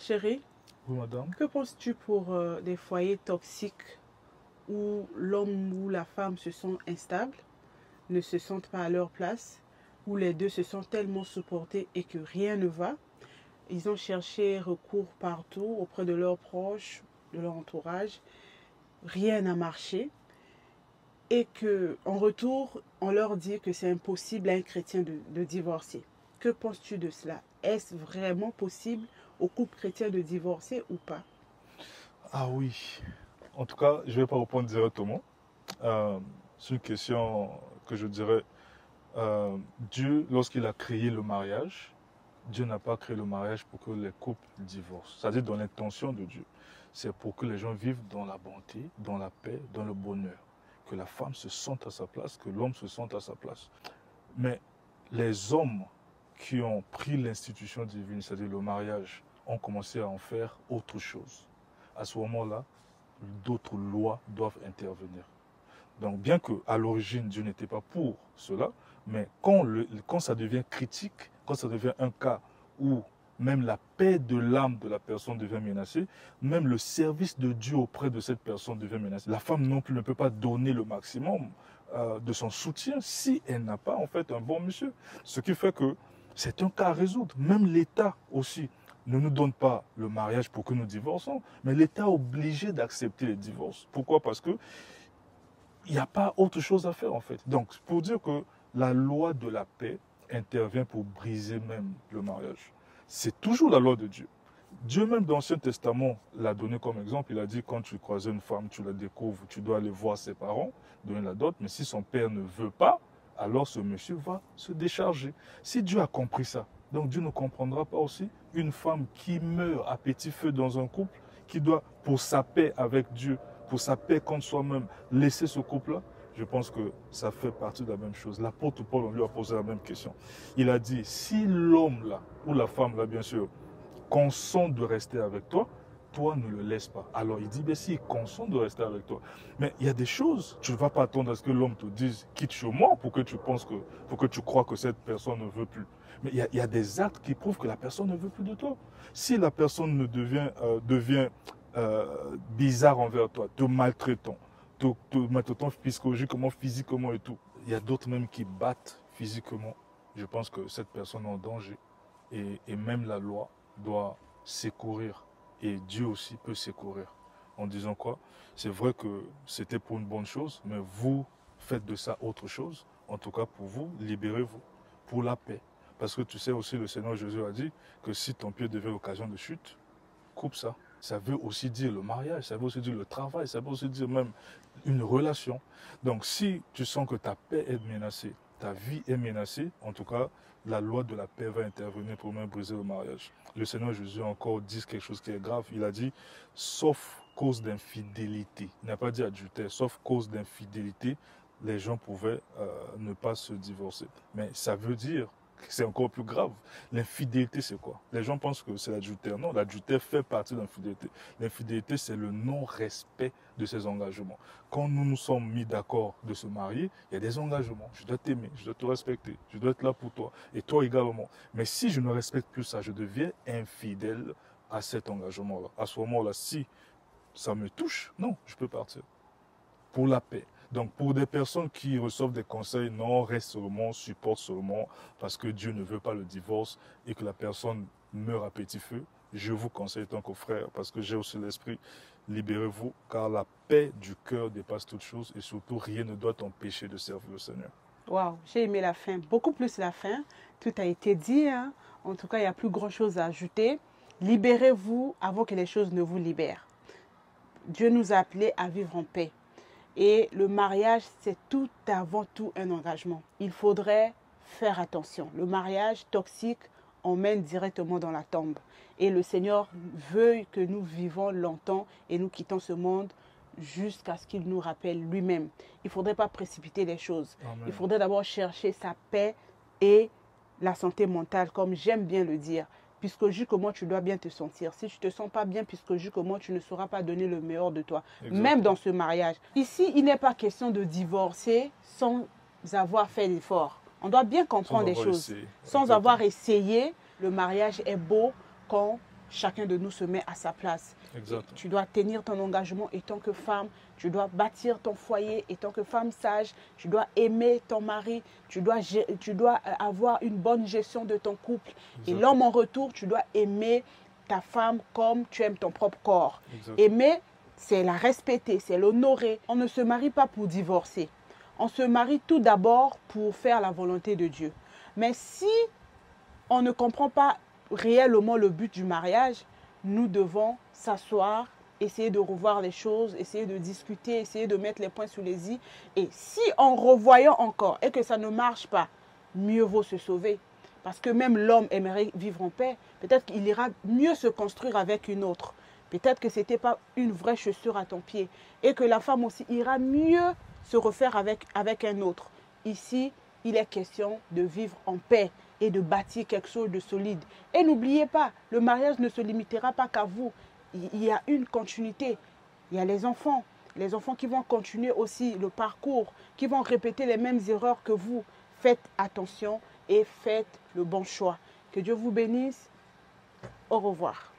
Chérie, Oui, madame. que penses-tu pour des foyers toxiques où l'homme ou la femme se sont instables, ne se sentent pas à leur place, où les deux se sont tellement supportés et que rien ne va? Ils ont cherché recours partout auprès de leurs proches, de leur entourage. Rien n'a marché. Et que, en retour, on leur dit que c'est impossible à un chrétien de divorcer. Que penses-tu de cela? Est-ce vraiment possible aux couples chrétiens de divorcer ou pas? Ah oui. En tout cas, je ne vais pas répondre directement. Euh, c'est une question que je dirais, Dieu, lorsqu'il a créé le mariage, Dieu n'a pas créé le mariage pour que les couples divorcent. C'est-à-dire dans l'intention de Dieu. C'est pour que les gens vivent dans la bonté, dans la paix, dans le bonheur. Que la femme se sente à sa place, que l'homme se sente à sa place. Mais les hommes qui ont pris l'institution divine, c'est-à-dire le mariage, ont commencé à en faire autre chose. À ce moment-là, d'autres lois doivent intervenir. Donc, bien qu'à l'origine, Dieu n'était pas pour cela, mais quand ça devient critique, quand ça devient un cas où même la paix de l'âme de la personne devient menacée, même le service de Dieu auprès de cette personne devient menacé. La femme non plus ne peut pas donner le maximum de son soutien si elle n'a pas en fait un bon monsieur. Ce qui fait que c'est un cas à résoudre. Même l'État aussi ne nous donne pas le mariage pour que nous divorçons, mais l'État est obligé d'accepter les divorces. Pourquoi? Parce que il n'y a pas autre chose à faire en fait. Donc, pour dire que la loi de la paix intervient pour briser même le mariage. C'est toujours la loi de Dieu. Dieu même dans l'Ancien Testament l'a donné comme exemple. Il a dit quand tu croises une femme, tu la découvres, tu dois aller voir ses parents, donner la dot. Mais si son père ne veut pas, alors ce monsieur va se décharger. Si Dieu a compris ça, donc Dieu ne comprendra pas aussi une femme qui meurt à petit feu dans un couple, qui doit, pour sa paix avec Dieu, pour sa paix contre soi-même, laisser ce couple-là. Je pense que ça fait partie de la même chose. L'apôtre Paul, on lui a posé la même question. Il a dit, si l'homme là, ou la femme là, bien sûr, consent de rester avec toi, toi ne le laisses pas. Alors il dit, ben si, il consent de rester avec toi. Mais il y a des choses, tu ne vas pas attendre à ce que l'homme te dise, quitte chez moi pour que tu penses que, pour que tu crois que cette personne ne veut plus. Mais il y a des actes qui prouvent que la personne ne veut plus de toi. Si la personne ne devient bizarre envers toi, te maltraitant, te maltraitant psychologiquement, physiquement et tout, il y a d'autres même qui battent physiquement. Je pense que cette personne est en danger. Et même la loi doit secourir. Et Dieu aussi peut secourir. En disant quoi? C'est vrai que c'était pour une bonne chose, mais vous faites de ça autre chose. En tout cas, pour vous, libérez-vous. Pour la paix. Parce que tu sais aussi, le Seigneur Jésus a dit que si ton pied devient occasion de chute, coupe ça. Ça veut aussi dire le mariage, ça veut aussi dire le travail, ça veut aussi dire même une relation. Donc si tu sens que ta paix est menacée, ta vie est menacée, en tout cas, la loi de la paix va intervenir pour même briser le mariage. Le Seigneur Jésus encore dit quelque chose qui est grave. Il a dit, sauf cause d'infidélité. Il n'a pas dit adultère, sauf cause d'infidélité, les gens pouvaient ne pas se divorcer. Mais ça veut dire c'est encore plus grave. L'infidélité, c'est quoi? Les gens pensent que c'est l'adultère. Non, l'adultère fait partie de l'infidélité. L'infidélité, c'est le non-respect de ses engagements. Quand nous nous sommes mis d'accord de se marier, il y a des engagements. Je dois t'aimer, je dois te respecter, je dois être là pour toi, et toi également. Mais si je ne respecte plus ça, je deviens infidèle à cet engagement-là. À ce moment-là, si ça me touche, non, je peux partir. Pour la paix. Donc pour des personnes qui reçoivent des conseils, non, reste seulement, supporte seulement, parce que Dieu ne veut pas le divorce et que la personne meurt à petit feu, je vous conseille tant qu'aux frères, parce que j'ai aussi l'esprit, libérez-vous, car la paix du cœur dépasse toute chose et surtout rien ne doit t'empêcher de servir le Seigneur. Waouh, j'ai aimé la fin, beaucoup plus la fin. Tout a été dit, hein. En tout cas, il n'y a plus grand-chose à ajouter. Libérez-vous avant que les choses ne vous libèrent. Dieu nous a appelés à vivre en paix. Et le mariage, c'est tout avant tout un engagement. Il faudrait faire attention. Le mariage toxique emmène directement dans la tombe. Et le Seigneur veut que nous vivons longtemps et nous quittons ce monde jusqu'à ce qu'il nous rappelle lui-même. Il ne faudrait pas précipiter les choses. Amen. Il faudrait d'abord chercher sa paix et la santé mentale, comme j'aime bien le dire. Puisque comment tu dois bien te sentir. Si tu ne te sens pas bien, puisque comment tu ne sauras pas donner le meilleur de toi. Exactement. Même dans ce mariage. Ici, il n'est pas question de divorcer sans avoir fait l'effort. On doit bien comprendre les choses. Sans avoir essayé, le mariage est beau quand chacun de nous se met à sa place. Exact. Tu dois tenir ton engagement en tant que femme, tu dois bâtir ton foyer en tant que femme sage, tu dois aimer ton mari, tu dois avoir une bonne gestion de ton couple. Exact. Et l'homme en retour, tu dois aimer ta femme comme tu aimes ton propre corps. Exact. Aimer, c'est la respecter, c'est l'honorer. On ne se marie pas pour divorcer. On se marie tout d'abord pour faire la volonté de Dieu. Mais si on ne comprend pas réellement le but du mariage, nous devons s'asseoir, essayer de revoir les choses, essayer de discuter, essayer de mettre les points sur les i. Et si en revoyant encore et que ça ne marche pas, mieux vaut se sauver. Parce que même l'homme aimerait vivre en paix. Peut-être qu'il ira mieux se construire avec une autre. Peut-être que ce n'était pas une vraie chaussure à ton pied. Et que la femme aussi ira mieux se refaire avec un autre. Ici, il est question de vivre en paix et de bâtir quelque chose de solide. Et n'oubliez pas, le mariage ne se limitera pas qu'à vous. Il y a une continuité. Il y a les enfants qui vont continuer aussi le parcours, qui vont répéter les mêmes erreurs que vous. Faites attention et faites le bon choix. Que Dieu vous bénisse. Au revoir.